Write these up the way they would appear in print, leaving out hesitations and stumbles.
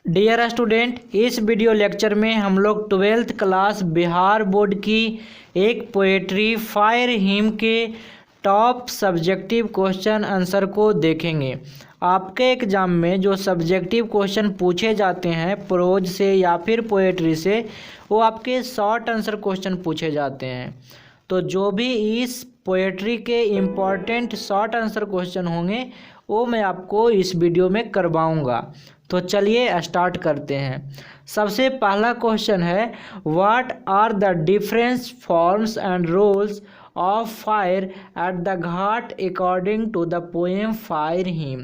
Dear student, इस video lecture में हम लोग 12th क्लास बिहार बोर्ड की एक पोएट्री फायर हिम के टॉप सब्जेक्टिव क्वेश्चन आंसर को देखेंगे। आपके एग्ज़ाम में जो सब्जेक्टिव क्वेश्चन पूछे जाते हैं प्रोज से या फिर पोएट्री से, वो आपके शॉर्ट आंसर क्वेश्चन पूछे जाते हैं। तो जो भी इस पोएट्री के इम्पॉर्टेंट शॉर्ट आंसर क्वेश्चन होंगे वो मैं आपको इस वीडियो में करवाऊंगा। तो चलिए स्टार्ट करते हैं। सबसे पहला क्वेश्चन है, what are the difference forms and roles of fire at the ghat according to the poem fire hymn.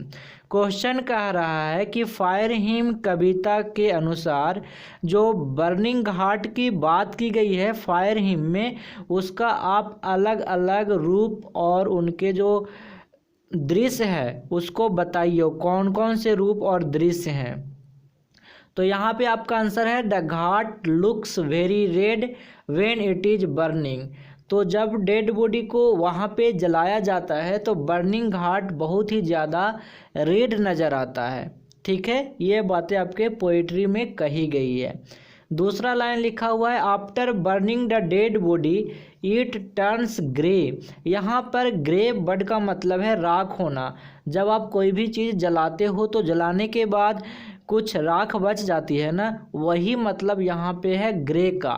Question कह रहा है कि फायर हिम कविता के अनुसार जो बर्निंग घाट की बात की गई है फायर हिम में, उसका आप अलग अलग रूप और उनके जो दृश्य है उसको बताइए, कौन कौन से रूप और दृश्य हैं। तो यहाँ पे आपका आंसर है the Ghat looks very red when it is burning. तो जब डेड बॉडी को वहाँ पे जलाया जाता है तो बर्निंग घाट बहुत ही ज़्यादा रेड नज़र आता है। ठीक है, ये बातें आपके पोइट्री में कही गई है। दूसरा लाइन लिखा हुआ है, after burning the dead body it turns grey. यहाँ पर ग्रे वर्ड का मतलब है राख होना। जब आप कोई भी चीज़ जलाते हो तो जलाने के बाद कुछ राख बच जाती है ना, वही मतलब यहाँ पे है ग्रे का।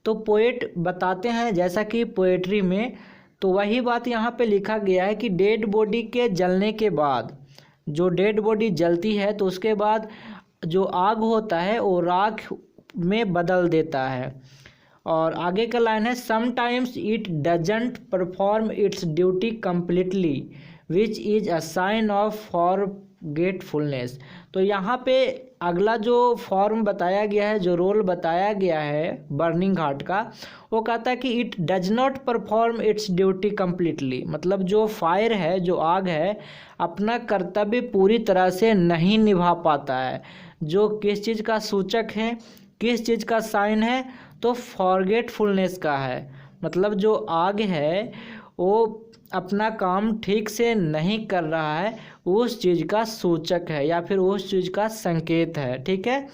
तो पोएट बताते हैं जैसा कि पोएट्री में, तो वही बात यहाँ पे लिखा गया है कि डेड बॉडी के जलने के बाद, जो डेड बॉडी जलती है तो उसके बाद जो आग होता है वो राख में बदल देता है। और आगे का लाइन है, sometimes it doesn't perform its duty completely which is a sign of forgetfulness. तो यहाँ पे अगला जो फॉर्म बताया गया है, जो रोल बताया गया है बर्निंग घाट का, वो कहता है कि it does not perform its duty completely. मतलब जो फायर है, जो आग है, अपना कर्तव्य पूरी तरह से नहीं निभा पाता है। जो किस चीज़ का सूचक है, किस चीज़ का साइन है, तो फॉरगेटफुलनेस का है। मतलब जो आग है वो अपना काम ठीक से नहीं कर रहा है, उस चीज़ का सूचक है या फिर उस चीज़ का संकेत है। ठीक है,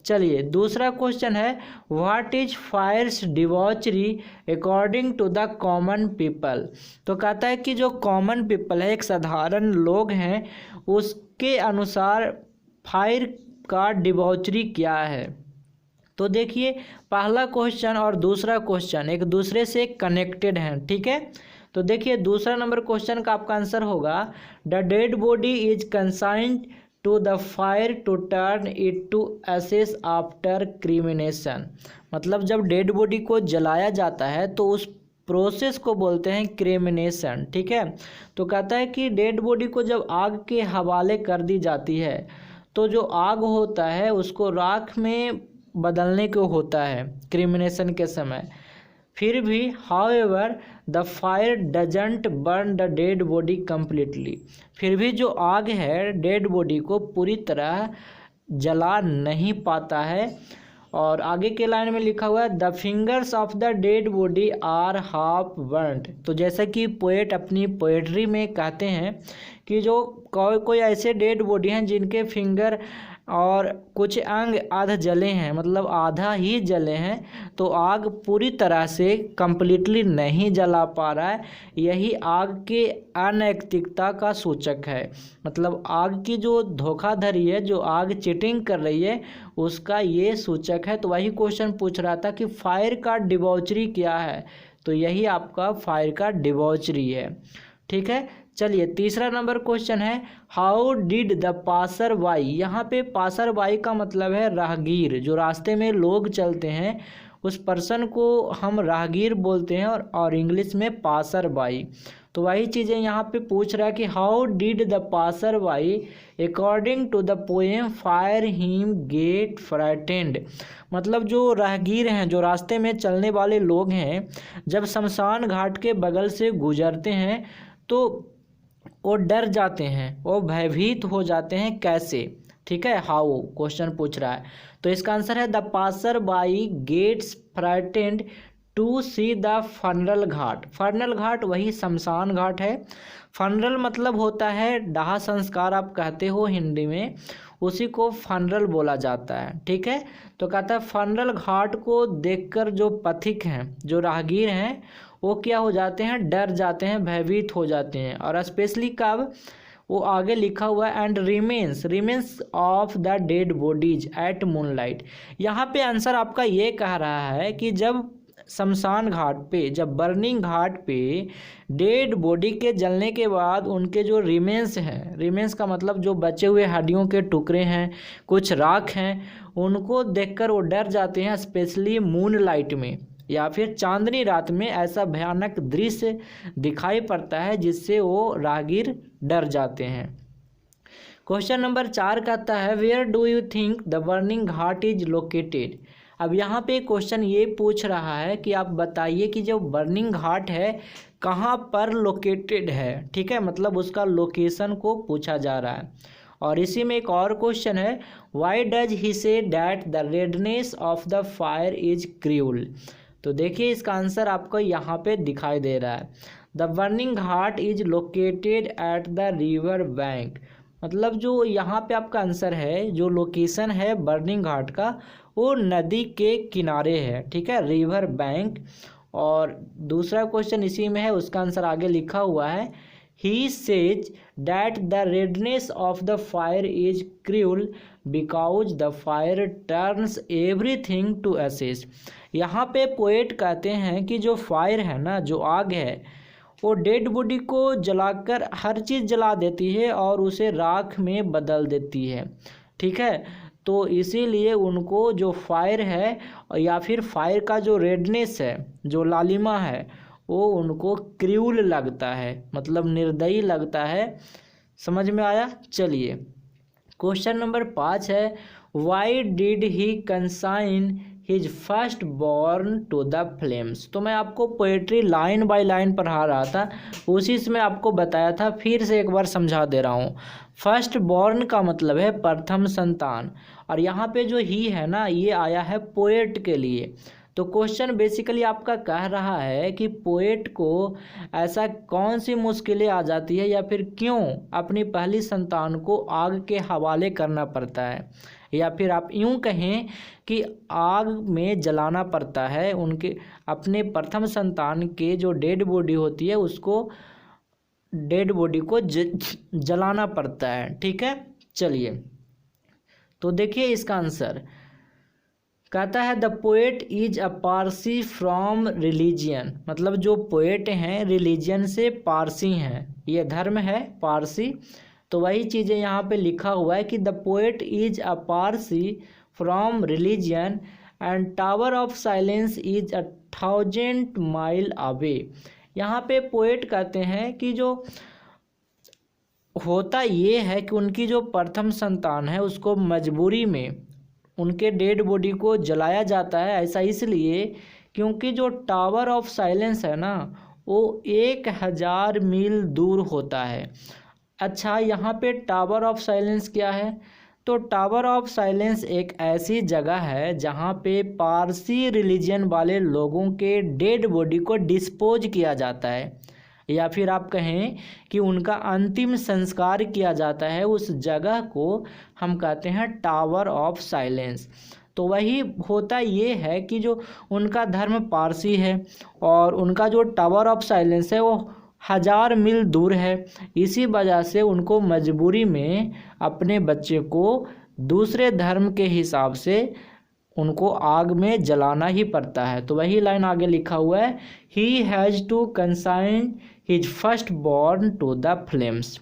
चलिए दूसरा क्वेश्चन है, what is fires debauchery according to the common people. तो कहता है कि जो कॉमन पीपल है, एक साधारण लोग हैं, उसके अनुसार फायर का डिवॉचरी क्या है। तो देखिए पहला क्वेश्चन और दूसरा क्वेश्चन एक दूसरे से कनेक्टेड हैं। ठीक है, तो देखिए दूसरा नंबर क्वेश्चन का आपका आंसर होगा, the dead body is consigned to the fire to turn it to ashes after cremation. मतलब जब डेड बॉडी को जलाया जाता है तो उस प्रोसेस को बोलते हैं क्रीमिनेशन। ठीक है, तो कहता है कि डेड बॉडी को जब आग के हवाले कर दी जाती है तो जो आग होता है उसको राख में बदलने को होता है क्रीमिनेशन के समय। फिर भी however the fire doesn't burn the dead body completely. फिर भी जो आग है डेड बॉडी को पूरी तरह जला नहीं पाता है। और आगे के लाइन में लिखा हुआ है, the fingers of the dead body are half burned. तो जैसा कि पोएट अपनी पोएट्री में कहते हैं कि जो कोई ऐसे डेड बॉडी हैं जिनके फिंगर और कुछ अंग आधा जले हैं, मतलब आधा ही जले हैं, तो आग पूरी तरह से कंप्लीटली नहीं जला पा रहा है। यही आग के अनैतिकता का सूचक है। मतलब आग की जो धोखाधड़ी है, जो आग चीटिंग कर रही है, उसका ये सूचक है। तो वही क्वेश्चन पूछ रहा था कि फायर का डिवॉचरी क्या है, तो यही आपका फायर का डिवॉचरी है। ठीक है, चलिए तीसरा नंबर क्वेश्चन है, how did the passer by. यहाँ पे पासर बाई का मतलब है राहगीर। जो रास्ते में लोग चलते हैं उस पर्सन को हम राहगीर बोलते हैं और इंग्लिश में पासर बाई। तो वही चीज़ें यहाँ पे पूछ रहा है कि how did the passer by according to the poem fire hymn get frightened. मतलब जो राहगीर हैं, जो रास्ते में चलने वाले लोग हैं, जब शमशान घाट के बगल से गुजरते हैं तो वो डर जाते हैं, वो भयभीत हो जाते हैं। कैसे? ठीक है, हाउ क्वेश्चन पूछ रहा है। तो इसका आंसर है, the passer by gets frightened to see the funeral ghat. Funeral ghat वही शमशान घाट है। फनरल मतलब होता है दाह संस्कार, आप कहते हो हिंदी में। उसी को फनरल बोला जाता है। ठीक है, तो कहता है फनरल घाट को देखकर जो पथिक हैं, जो राहगीर हैं, वो क्या हो जाते हैं, डर जाते हैं, भयभीत हो जाते हैं। और स्पेशली कब, वो आगे लिखा हुआ है and remains of the dead bodies at moonlight. यहाँ पे आंसर आपका ये कह रहा है कि जब शमशान घाट पे, जब बर्निंग घाट पे डेड बॉडी के जलने के बाद उनके जो रिमेन्स हैं, रिमेन्स का मतलब जो बचे हुए हड्डियों के टुकड़े हैं, कुछ राख हैं, उनको देखकर वो डर जाते हैं। स्पेशली मून लाइट में या फिर चांदनी रात में ऐसा भयानक दृश्य दिखाई पड़ता है जिससे वो राहगीर डर जाते हैं। क्वेश्चन नंबर 4 कहता है where do you think the burning ghat is located. अब यहाँ पे क्वेश्चन ये पूछ रहा है कि आप बताइए कि जो बर्निंग घाट है कहाँ पर लोकेटेड है। ठीक है, मतलब उसका लोकेशन को पूछा जा रहा है। और इसी में एक और क्वेश्चन है why does he say that the redness of the fire is cruel. तो देखिए इसका आंसर आपको यहाँ पे दिखाई दे रहा है। The burning ghat is located at the river bank, मतलब जो यहाँ पे आपका आंसर है, जो लोकेशन है बर्निंग घाट का, वो नदी के किनारे है। ठीक है, रिवर बैंक। और दूसरा क्वेश्चन इसी में है, उसका आंसर आगे लिखा हुआ है he says that the redness of the fire is cruel because the fire turns everything to ashes. यहाँ पे पोएट कहते हैं कि जो फायर है ना, जो आग है, वो डेड बॉडी को जलाकर हर चीज़ जला देती है और उसे राख में बदल देती है। ठीक है, तो इसीलिए उनको जो फायर है या फिर फायर का जो रेडनेस है, जो लालिमा है, वो उनको क्रूअल लगता है, मतलब निर्दयी लगता है। समझ में आया। चलिए क्वेश्चन नंबर 5 है why did he consign his first born to the flames. तो मैं आपको पोएट्री लाइन बाय लाइन पढ़ा रहा था, उसी से मैं आपको बताया था, फिर से एक बार समझा दे रहा हूँ। फर्स्ट बॉर्न का मतलब है प्रथम संतान, और यहाँ पे जो ही है ना, ये आया है पोएट के लिए। तो क्वेश्चन बेसिकली आपका कह रहा है कि पोएट को ऐसा कौन सी मुश्किलें आ जाती है या फिर क्यों अपनी पहली संतान को आग के हवाले करना पड़ता है, या फिर आप यूं कहें कि आग में जलाना पड़ता है। उनके अपने प्रथम संतान के जो डेड बॉडी होती है, उसको डेड बॉडी को जलाना पड़ता है। ठीक है, चलिए तो देखिए इसका आंसर कहता है the poet is a Parsi from religion, मतलब जो पोएट हैं रिलीजियन से पारसी हैं, ये धर्म है पारसी। तो वही चीज़ें यहाँ पे लिखा हुआ है कि the poet is a Parsi from religion and tower of silence is 1000 mile away. यहाँ पे पोएट कहते हैं कि जो होता ये है कि उनकी जो प्रथम संतान है उसको मजबूरी में उनके डेड बॉडी को जलाया जाता है। ऐसा इसलिए क्योंकि जो टावर ऑफ साइलेंस है ना, वो 1000 मील दूर होता है। अच्छा, यहाँ पे टावर ऑफ साइलेंस क्या है? तो टावर ऑफ साइलेंस एक ऐसी जगह है जहाँ पे पारसी रिलीजन वाले लोगों के डेड बॉडी को डिस्पोज किया जाता है, या फिर आप कहें कि उनका अंतिम संस्कार किया जाता है। उस जगह को हम कहते हैं टावर ऑफ साइलेंस। तो वही होता ये है कि जो उनका धर्म पारसी है और उनका जो टावर ऑफ साइलेंस है वो 1000 मील दूर है। इसी वजह से उनको मजबूरी में अपने बच्चे को दूसरे धर्म के हिसाब से उनको आग में जलाना ही पड़ता है। तो वही लाइन आगे लिखा हुआ है he has to consign his first born to the flames.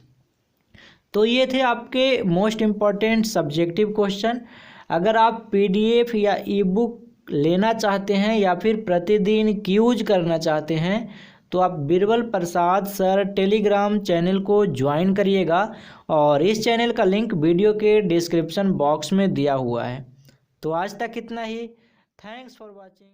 तो ये थे आपके मोस्ट इम्पॉर्टेंट सब्जेक्टिव क्वेश्चन। अगर आप पीडीएफ या ई बुक लेना चाहते हैं या फिर प्रतिदिन क्यूज करना चाहते हैं तो आप बीरबल प्रसाद सर टेलीग्राम चैनल को ज्वाइन करिएगा, और इस चैनल का लिंक वीडियो के डिस्क्रिप्शन बॉक्स में दिया हुआ है। तो आज तक इतना ही। Thanks for watching.